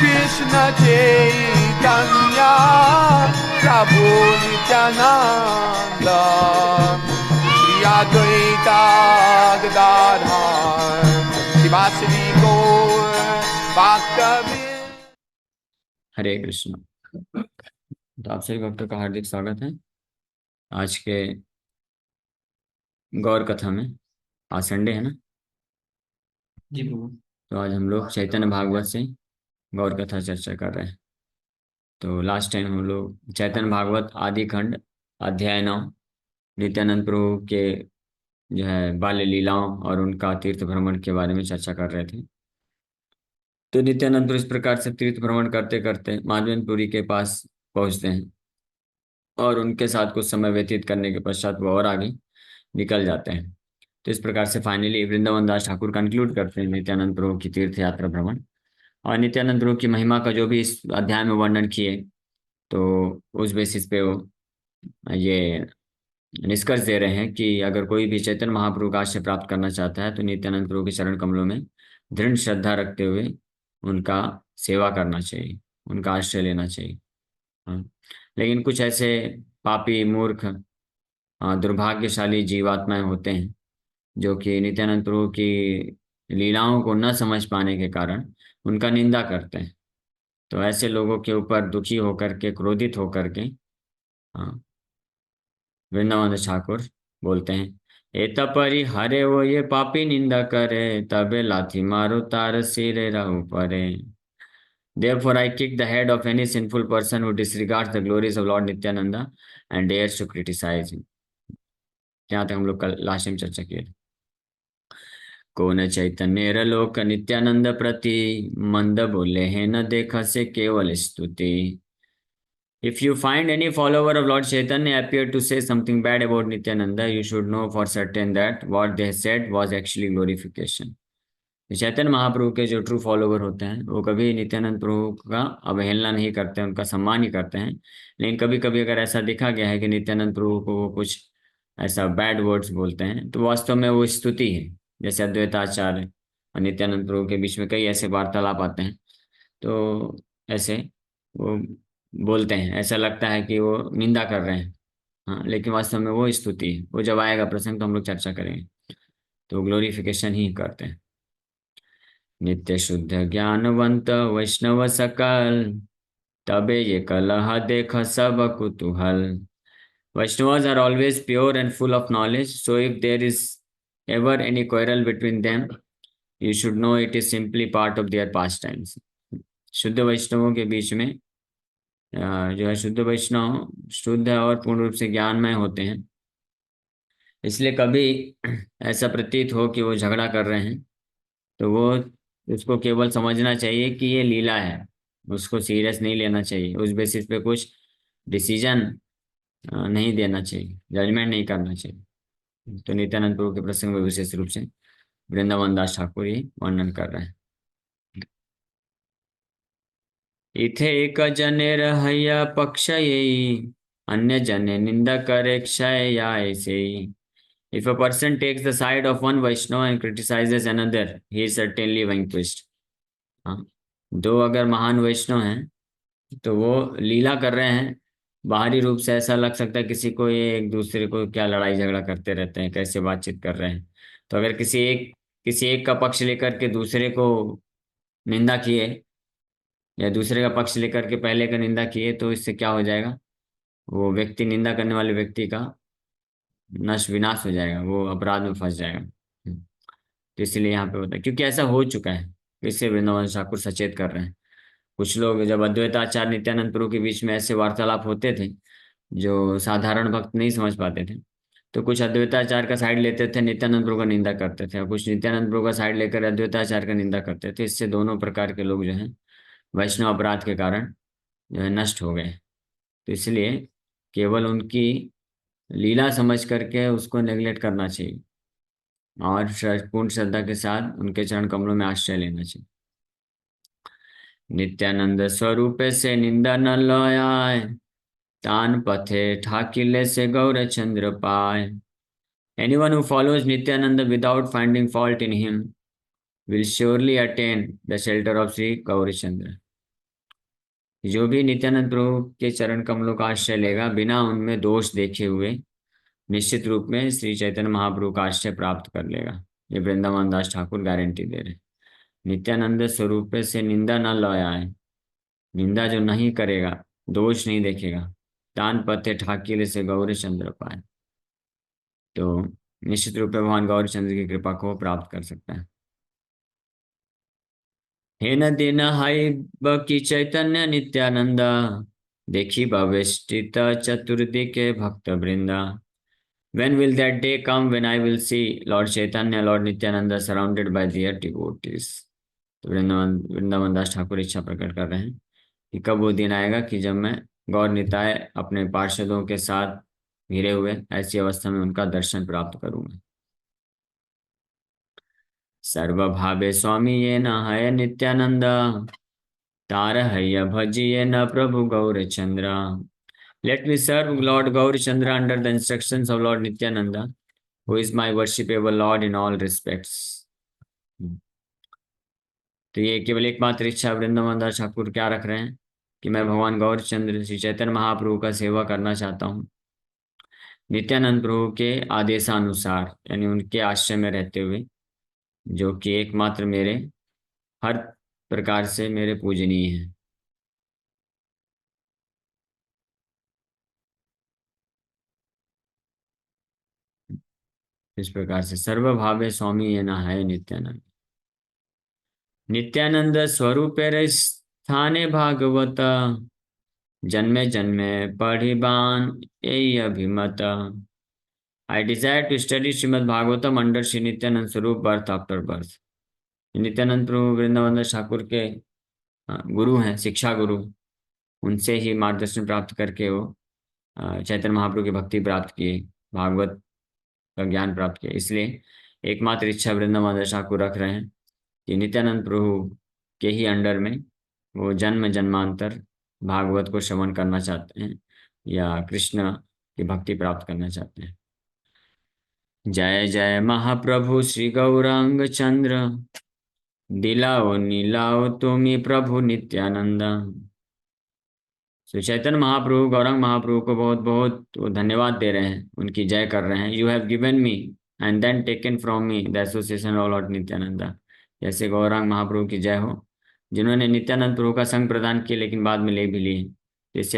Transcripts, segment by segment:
Krishna Chaitanya Prabhu Nityananda Shri Advaita Gadadhar Shivasari Gaur Bhaktavinda। हरे कृष्ण। तो आप सभी भक्तों का हार्दिक स्वागत है आज के गौर कथा में। आज संडे है ना। जी प्रभु। तो आज हम लोग चैतन्य भागवत से गौर कथा चर्चा कर रहे हैं। तो लास्ट टाइम हम लोग चैतन्य भागवत आदि खंड अध्याय 9 नित्यानंद प्रभु के जो है बाल्य लीलाओं और उनका तीर्थ भ्रमण के बारे में चर्चा कर रहे थे। तो नित्यानंद प्रभु इस प्रकार से तीर्थ भ्रमण करते करते माधवेंद्रपुरी के पास पहुंचते हैं और उनके साथ कुछ समय व्यतीत करने के पश्चात वो और आगे निकल जाते हैं। तो इस प्रकार से फाइनली वृंदावन दास ठाकुर कंक्लूड करते हैं नित्यानंद प्रभु की तीर्थ यात्रा भ्रमण और नित्यानंद प्रभु की महिमा का जो भी इस अध्याय में वर्णन किए। तो उस बेसिस पे वो ये निष्कर्ष दे रहे हैं कि अगर कोई भी चैतन्य महाप्रभु का आश्रय प्राप्त करना चाहता है तो नित्यानंद प्रभु के चरण कमलों में दृढ़ श्रद्धा रखते हुए उनका सेवा करना चाहिए, उनका आश्रय लेना चाहिए। हाँ। लेकिन कुछ ऐसे पापी मूर्ख दुर्भाग्यशाली जीवात्माएं होते हैं जो कि नित्यानंद प्रभु की लीलाओं को न समझ पाने के कारण उनका निंदा करते हैं। तो ऐसे लोगों के ऊपर दुखी होकर के, क्रोधित होकर के वृंदावन ठाकुर बोलते हैं, एतपरि हरे वो ये पापी निंदा करे तबे लाथी मारो तार सिरे रहु परे। Therefore, I kick the head of any sinful person who disregards the glories of Lord Nityananda and dares to criticize him। यहाँ तक हम लोग कल लास्ट टाइम चर्चा किए। कौन चैतन्य लोक नित्यानंद प्रति मंद बोले हैं न देखा से केवल स्तुति। If you find any follower of Lord Chaitanya appear to say something bad about Nityananda, you should know for certain that what they said was actually glorification। Chaitanya Mahaprabhu के जो ट्रू फॉलोवर होते हैं वो कभी नित्यानंद प्रभु का अवहेलना नहीं करते हैं, उनका सम्मान ही करते हैं। लेकिन कभी कभी अगर ऐसा देखा गया है कि नित्यानंद प्रभु को वो कुछ ऐसा बैड वर्ड्स बोलते हैं तो वास्तव में वो स्तुति है। जैसे अद्वैताचार्य और नित्यानंद प्रभु के बीच में कई ऐसे वार्तालाप आते हैं तो ऐसे वो बोलते हैं, ऐसा लगता है कि वो निंदा कर रहे हैं। हाँ, लेकिन वास्तव में वो स्तुति है। वो जब आएगा प्रसंग तो हम लोग चर्चा करेंगे। तो ग्लोरिफिकेशन ही करते हैं। नित्य शुद्ध ज्ञानवंत वैष्णव सकल तबे ये कलह देख सब कुतूहल। Vaishnavas are always pure and full of knowledge, so if there is ever any quarrel between them, you should know it is simply part of their pastimes। शुद्ध वैष्णवों के बीच में जो है शुद्ध वैष्णव शुद्ध और पूर्ण रूप से ज्ञानमय होते हैं, इसलिए कभी ऐसा प्रतीत हो कि वो झगड़ा कर रहे हैं तो वो उसको केवल समझना चाहिए कि ये लीला है, उसको सीरियस नहीं लेना चाहिए, उस बेसिस पे कुछ डिसीजन नहीं देना चाहिए, जजमेंट नहीं करना चाहिए। तो नित्यानंद प्रभु के प्रसंग में विशेष रूप से वृंदावन दास ठाकुर ये वर्णन कर रहे हैं। इथे एक जने रहैया पक्ष यही अन्य जने निंदा करे क्षय या ऐसे ही। If a person takes the side of one Vaishnava and criticizes another, he is certainly vanquished। हाँ, दो अगर महान वैष्णव हैं तो वो लीला कर रहे हैं, बाहरी रूप से ऐसा लग सकता है किसी को ये एक दूसरे को क्या लड़ाई झगड़ा करते रहते हैं, कैसे बातचीत कर रहे हैं। तो अगर किसी एक का पक्ष लेकर के दूसरे को निंदा किए या दूसरे का पक्ष लेकर के पहले का निंदा किए तो इससे क्या हो जाएगा, वो व्यक्ति निंदा करने वाले व्यक्ति का नष्ट विनाश हो जाएगा, वो अपराध में फंस जाएगा। तो इसलिए यहाँ पे होता है क्योंकि ऐसा हो चुका है, इससे वृंदावन ठाकुर सचेत कर रहे हैं। कुछ लोग जब अद्वैताचार्य नित्यानंद प्रभु के बीच में ऐसे वार्तालाप होते थे जो साधारण भक्त नहीं समझ पाते थे, तो कुछ अद्वैताचार्य का साइड लेते थे, नित्यानंद प्रभु का निंदा करते थे, और कुछ नित्यानंद प्रभु का साइड लेकर अद्वैताचार्य का निंदा करते थे। इससे दोनों प्रकार के लोग जो हैं वैष्णव अपराध के कारण जो है नष्ट हो गए। तो इसलिए केवल उनकी लीला समझ करके उसको नेग्लेक्ट करना चाहिए और पूर्ण श्रद्धा के साथ उनके चरण कमलों में आश्रय लेना चाहिए। नित्यानंद स्वरूप से निंदा न लयाय तान पथे ठाकिले से गौर चंद्र पाए। Anyone who follows Nityananda without finding fault in him will surely attain the shelter of Sri Gaurachandra। जो भी नित्यानंद प्रभु के चरण कमलों का आश्रय लेगा बिना उनमें दोष देखे हुए निश्चित रूप में श्री चैतन्य महाप्रभु का आश्रय प्राप्त कर लेगा। ये वृंदावन दास ठाकुर गारंटी दे रहे हैं। नित्यानंद स्वरूप से निंदा न लाए, निंदा जो नहीं करेगा, दोष नहीं देखेगा, तान पथे ठाकिर से गौरी चंद्र पाए, तो निश्चित रूप में भगवान गौरी चंद्र की कृपा को प्राप्त कर सकता है। हे न दिन हाई बकी चैतन्य नित्यानंद, देखी भवेष्टित चतुर्दिके भक्त वृंदा। When will that day come when I will see Lord Chaitanya, Lord Nityananda surrounded by their devotees? तो वृंदावन दास ठाकुर इच्छा प्रकट कर रहे हैं कि कब वो दिन आएगा कि जब मैं गौर निताय अपने पार्षदों के साथ घिरे हुए ऐसी अवस्था में उनका दर्शन प्राप्त करूंगा। सर्वभावे स्वामी ये न है नित्यानंद, तार हय भजिए न प्रभु गौर चंद्र। Let me serve Lord Gauri Chandra under the instructions of Lord Nityananda, who is my worshipable Lord in all respects. तो ये केवल एकमात्र इच्छा वृंदावन दास ठाकुर क्या रख रहे हैं कि मैं भगवान गौर चंद्र श्री चैतन्य महाप्रभु का सेवा करना चाहता हूँ नित्यानंद प्रभु के आदेशानुसार, यानी उनके आश्रय में रहते हुए, जो कि एकमात्र मेरे हर प्रकार से मेरे पूजनीय हैं। इस प्रकार से सर्वभावे स्वामी ये न है नित्यानंद। नित्यानंद स्वरूप स्थाने भागवत, जन्मे जन्मे पढ़िबान यही अभिमत। I desire to study Srimad Bhagavatam under Shri Nityananda Swarup birth after birth. Nityananda Prabhu Vrindavan Das Thakur के गुरु हैं, शिक्षा गुरु। उनसे ही मार्गदर्शन प्राप्त करके वो चैतन्य महाप्रभु की भक्ति प्राप्त किए, भागवत का ज्ञान प्राप्त किया। इसलिए एकमात्र इच्छा वृंदावन दास ठाकुर रख रहे हैं कि नित्यानंद प्रभु के ही अंडर में वो जन्म जन्मांतर भागवत को श्रवण करना चाहते हैं या कृष्ण की भक्ति प्राप्त करना चाहते हैं। जय जय महाप्रभु श्री गौरांग चंद्र, दिलाओ नीलाओ तुम्ही प्रभु नित्यानंद। श्री चैतन्य महाप्रभु गौरांग महाप्रभु को बहुत बहुत वो धन्यवाद दे रहे हैं, उनकी जय कर रहे हैं। You have given me and then taken from me the association of Lord Nityananda. जैसे गौरांग महाप्रभु की जय हो, जिन्होंने नित्यानंद प्रभु का संग प्रदान किया लेकिन बाद में ले भी लिए। इससे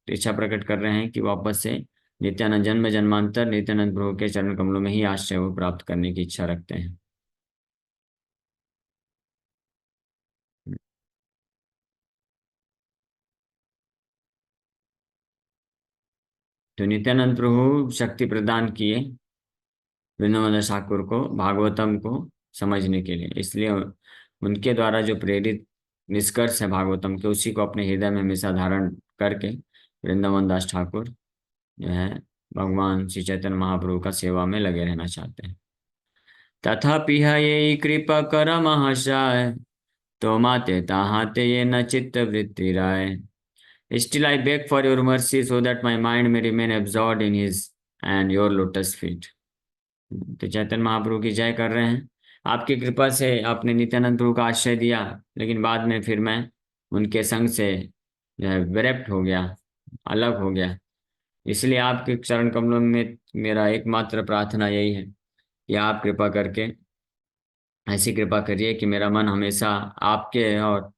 इच्छा प्रकट कर रहे हैं कि वापस से नित्यानंद जन्म जन्मांतर नित्यानंद प्रभु के चरण कमलों में ही आश्रय वो प्राप्त करने की इच्छा रखते हैं। तो नित्यानंद प्रभु शक्ति प्रदान किए वृंदावन दास ठाकुर को भागवतम को समझने के लिए, इसलिए उनके द्वारा जो प्रेरित निष्कर्ष है भागवतम के, उसी को अपने हृदय में हमेशा धारण करके वृंदावन दास ठाकुर जो है भगवान श्री चैतन्य महाप्रभु का सेवा में लगे रहना चाहते हैं। तथापि ये कृपा कर महाशय, तो माते ताहाते ये न चित्त वृत्ति राय। Still I beg for your mercy so that my mind may remain absorbed in his and your lotus feet. तो चैतन्य महाप्रभु की जय कर रहे हैं। आपकी कृपा से आपने नित्यानंद प्रभु का आश्रय दिया, लेकिन बाद में फिर मैं उनके संग से जो है विरक्त हो गया, अलग हो गया। इसलिए आपके चरण कमलों में मेरा एकमात्र प्रार्थना यही है कि आप कृपा करके ऐसी कृपा करिए कि मेरा मन हमेशा आपके और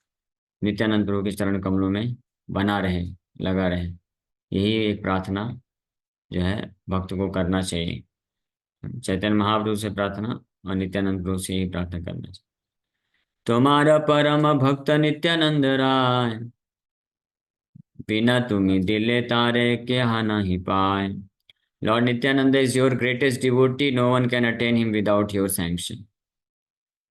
नित्यानंद प्रभु के चरण कमलों में बना रहे, लगा रहे। यही एक प्रार्थना जो है भक्त को करना चाहिए। चैतन्य महाप्रभु से प्रार्थना और नित्यानंद प्रभु से यही प्रार्थना करना चाहिए। तुम्हारा परम भक्त नित्यानंद राय, बिना तुम्हें दिले तारे के हा नहीं पाए। Lord Nityananda is your greatest devotee, no one can attain him without your sanction.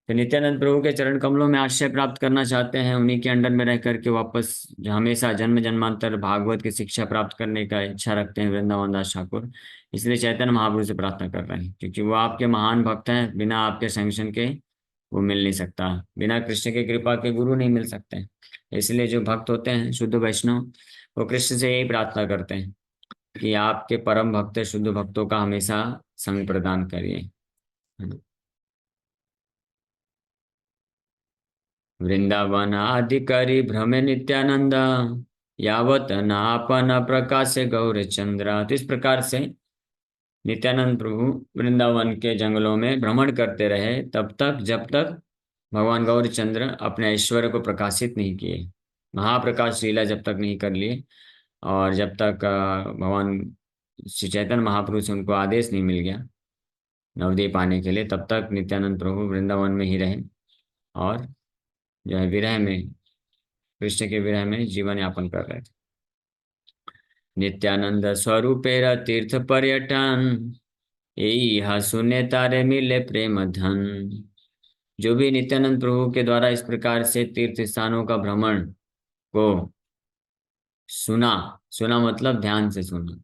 तो नित्यानंद प्रभु के चरण कमलों में आश्रय प्राप्त करना चाहते हैं, उन्हीं के अंडर में रह करके वापस हमेशा जन्म जन्मांतर भागवत की शिक्षा प्राप्त करने का इच्छा रखते हैं वृंदावन दास ठाकुर। इसलिए चैतन्य महाप्रभु से प्रार्थना कर रहे हैं, क्योंकि वो आपके महान भक्त हैं। बिना आपके सैंक्शन के वो मिल नहीं सकता, बिना कृष्ण के कृपा के गुरु नहीं मिल सकते हैं। इसलिए जो भक्त होते हैं शुद्ध वैष्णव, वो कृष्ण से यही प्रार्थना करते हैं कि आपके परम भक्त शुद्ध भक्तों का हमेशा संग प्रदान करिए। वृंदावन आदि करी भ्रमे नित्यानंद, यावत नापन प्रकाशे गौर चंद्र। तो इस प्रकार से नित्यानंद प्रभु वृंदावन के जंगलों में भ्रमण करते रहे तब तक जब तक भगवान गौरचंद्र अपने ऐश्वर्य को प्रकाशित नहीं किए, महाप्रकाश लीला जब तक नहीं कर लिए, और जब तक भगवान श्री चैतन्य महाप्रभु से उनको आदेश नहीं मिल गया नवदीप आने के लिए, तब तक नित्यानंद प्रभु वृंदावन में ही रहे और जो है विरह में, कृष्ण के विरह में जीवन यापन कर रहे थे। नित्यानंद स्वरूपेर तीर्थ पर्यटन, यही सुने तारे मिले प्रेम धन। जो भी नित्यानंद प्रभु के द्वारा इस प्रकार से तीर्थ स्थानों का भ्रमण को सुना, सुना मतलब ध्यान से सुना,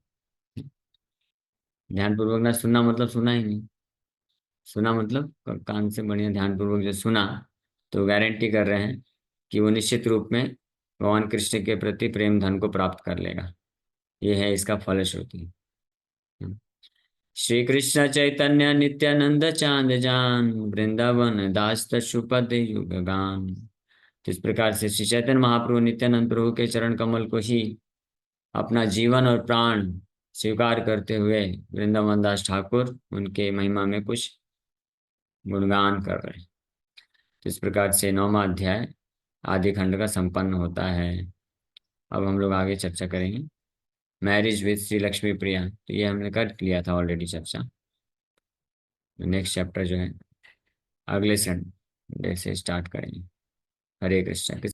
ध्यान पूर्वक ना सुनना मतलब सुना ही नहीं, सुना मतलब कान से बढ़िया ध्यान पूर्वक जो सुना, तो गारंटी कर रहे हैं कि वो निश्चित रूप में भगवान कृष्ण के प्रति प्रेम धन को प्राप्त कर लेगा। ये है इसका फलश्रुति। श्री कृष्ण चैतन्य नित्यानंद चांद जान, वृंदावन दास शुपद युग गान। तो इस प्रकार से श्री चैतन्य महाप्रभु नित्यानंद प्रभु के चरण कमल को ही अपना जीवन और प्राण स्वीकार करते हुए वृंदावन दास ठाकुर उनके महिमा में कुछ गुणगान कर रहे हैं। तो इस प्रकार से 9वां अध्याय आदि खंड का संपन्न होता है। अब हम लोग आगे चर्चा करेंगे मैरिज विद श्री लक्ष्मी प्रिया। तो ये हमने कर लिया था ऑलरेडी चर्चा। नेक्स्ट चैप्टर जो है अगले संडे से स्टार्ट करेंगे। हरे कृष्ण।